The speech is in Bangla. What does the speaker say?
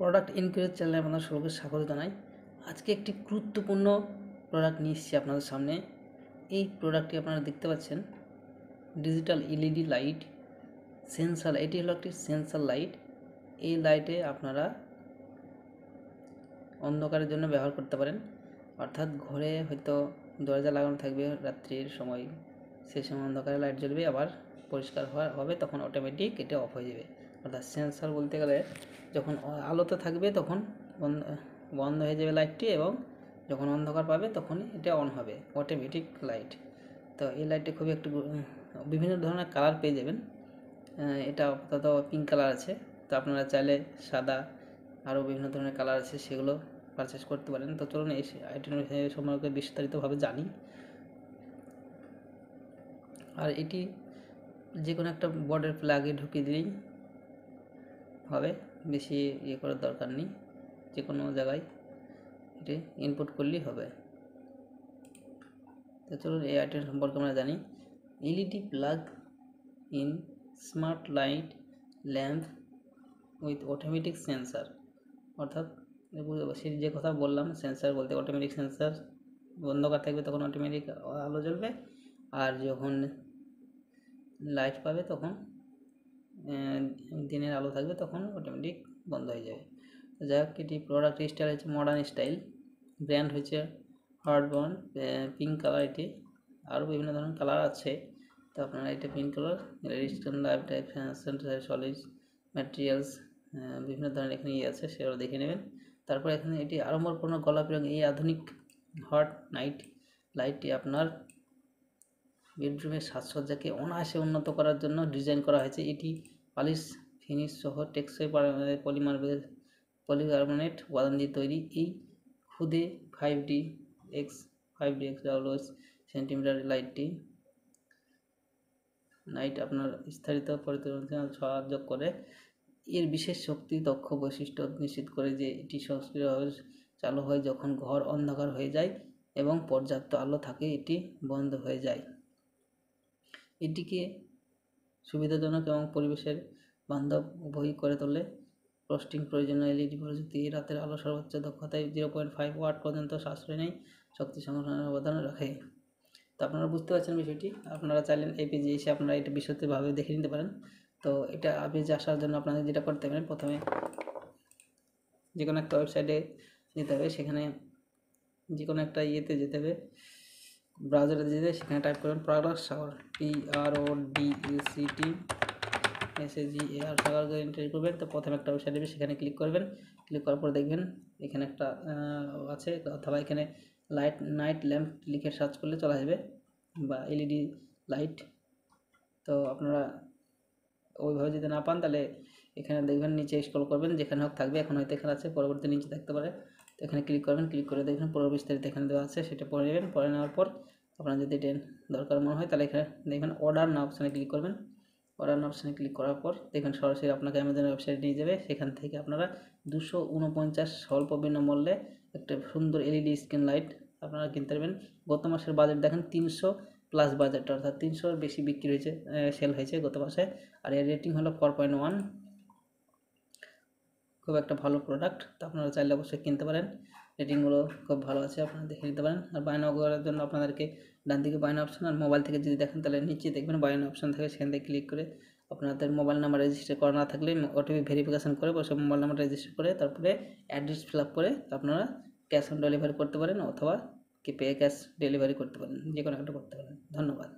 প্রোডাক্ট ইনকুয়ারি চ্যানেলে আপনাদের সকলকে স্বাগত জানাই। আজকে একটি গুরুত্বপূর্ণ প্রোডাক্ট নিয়ে এসেছি আপনাদের সামনে। এই প্রোডাক্টটি আপনারা দেখতে পাচ্ছেন, ডিজিটাল এলইডি লাইট সেন্সার। এটি হলো একটি সেন্সার লাইট। এই লাইটে আপনারা অন্ধকারের জন্য ব্যবহার করতে পারেন। অর্থাৎ ঘরে হয়তো দরজা লাগানো থাকবে রাত্রির সময়, সেই সময় অন্ধকারে লাইট জ্বলবে, আবার পরিষ্কার হবে তখন অটোমেটিক এটা অফ হয়ে যাবে। অর্থাৎ সেন্সার বলতে গেলে যখন আলোতে থাকবে তখন বন্ধ হয়ে যাবে লাইটটি, এবং যখন অন্ধকার পাবে তখন এটা অন হবে, অটোমেটিক লাইট। তো এই লাইটটি খুবই একটু বিভিন্ন ধরনের কালার পেয়ে যাবেন। এটা আপাতত পিঙ্ক কালার আছে, তো আপনারা চাইলে সাদা আরও বিভিন্ন ধরনের কালার আছে, সেগুলো পারচেস করতে পারেন। তো চলুন এই আইটেমের সম্পর্কে বিস্তারিতভাবে জানি। আর এটি যে কোনো একটা বোর্ডের প্লাগে ঢুকিয়ে দিলেই হবে, বেশি ইয়ে করার দরকার নেই, যে কোনো জায়গায় এটি ইনপুট করলেই হবে। তো চলুন এই আইটেম সম্পর্কে আমরা জানি। LED plug in smart light lamp with automatic sensor. অর্থাৎ সে যে কথা বললাম, সেন্সার বলতে অটোমেটিক সেন্সার, অন্ধকার থাকবে তখন অটোমেটিক আলো জ্বলবে, আর যখন লাইট পাবে তখন দিনের আলো থাকবে তখন অটোমেটিক বন্ধ হয়ে যাবে। তো যাই হোক, এটি প্রোডাক্ট স্টাইল হচ্ছে মডার্ন স্টাইল, ব্র্যান্ড হচ্ছে হার্ডবর্ন, পিঙ্ক কালার। এটি আরও বিভিন্ন ধরনের কালার আছে, তো আপনারা এটা pink colour, resistant life type solid materials, বিভিন্ন ধরনের এখানে ইয়ে আছে, সেগুলো দেখে নেবেন। তারপর এখানে এটি আড়ম্বরপূর্ণ গোলাপি রঙ এই আধুনিক হট নাইট লাইটটি আপনার বেডরুমের সাজসজ্জাকে অনায়াসে উন্নত করার জন্য ডিজাইন করা হয়েছে। এটি পালিশ ফিনিশ সহ টেকসই পলিকার্বনেট উপাদান দিয়ে তৈরি। এই খুদে 5DX সেন্টিমিটার লাইট আপনার বিস্তারিত পরিবর্তন সাহায্য করে। এর বিশেষ শক্তি দক্ষ বৈশিষ্ট্য নিশ্চিত করে যে এটি সক্রিয়ভাবে চালু হয় যখন ঘর অন্ধকার হয়ে যায় এবং পর্যাপ্ত আলো থাকে এটি বন্ধ হয়ে যায়। এটিকে সুবিধাজনক এবং পরিবেশের বান্ধব উভয়ই করে তোলে। ফ্রস্টিং প্রয়োজনীয় এলইডি প্রযুক্তি রাতের আলো সর্বোচ্চ দক্ষতায় 0.5 ওয়াট পর্যন্ত সাশ্রয় নেয়, শক্তি সংরক্ষণের অবদান রাখে। তো আপনারা বুঝতে পারছেন বিষয়টি। আপনারা চাইলেন এই পেজে এসে আপনারা এটা বিশদভাবে দেখে নিতে পারেন। তো এটা পেজে আসার জন্য আপনাদের যেটা করতে পারেন, প্রথমে যে কোনো একটা ওয়েবসাইটে যেতে হবে, সেখানে যে কোনো একটা ইয়েতে যেতে হবে, ব্রাউজারে যেতে, সেখানে টাইপ করবেন প্রোডাক্ট সাগর, PRODUCT সাগর করে এন্টার করবেন। তো প্রথমে একটা ওয়েবসাইট দেবে, সেখানে ক্লিক করবেন। ক্লিক করার পর দেখবেন এখানে একটা আছে, অথবা এখানে নাইট ল্যাম্প লিখে সার্চ করলে চলে আসবে, বা এলইডি লাইট। তো আপনারা ওইভাবে যদি না পান তাহলে এখানে দেখবেন নিচে স্ক্রল করবেন, যেখানে হোক থাকবে, এখন হয়তো এখানে আছে, পরবর্তী নিচে থাকতে পারে। তো এখানে ক্লিক করবেন, ক্লিক করে দেখবেন পুরো বিস্তারিত এখানে দেওয়া আছে, সেটা পড়ে নেবেন। পড়ে নেওয়ার পর আপনার যদি এটা দরকার মনে হয় তাহলে এখানে দেখবেন অর্ডার নাও অপশানে ক্লিক করবেন। অর্ডার নাও অপশানে ক্লিক করার পর দেখবেন সরাসরি আপনাকে অ্যামাজনের ওয়েবসাইটে নিয়ে যাবে। সেখান থেকে আপনারা 249 স্বল্প বিনামূল্যে একটা সুন্দর এলইডি স্ক্রিন লাইট আপনারা কিনতে পারবেন। গত মাসের বাজেট দেখেন 300+ বাজেট, অর্থাৎ 300-এর বেশি বিক্রি হয়েছে, সেল হয়েছে গত মাসে। আর এর রেটিং হলো 4.1, খুব একটা ভালো প্রোডাক্ট। তো আপনারা চাইলে অবশ্যই কিনতে পারেন, রেটিংগুলো খুব ভালো আছে, আপনারা দেখে নিতে পারেন। আর বাই নাও করার জন্য আপনাদেরকে ডান দিকে বাই নাও অপশন, আর মোবাইল থেকে যদি দেখেন তাহলে নিচে দেখবেন বাই নাও অপশন থাকে, সেখান থেকে ক্লিক করে আপনাদের মোবাইল নাম্বার রেজিস্টার করা না থাকলে ওটিপি ভেরিফিকেশন করে বসে মোবাইল নাম্বার রেজিস্টার করে তারপরে অ্যাড্রেস ফিল আপ করে আপনারা ক্যাশ অন ডেলিভারি করতে পারেন, অথবা ক্যাশ ডেলিভারি করতে পারেন, যে কোনো একটা করতে পারেন। ধন্যবাদ।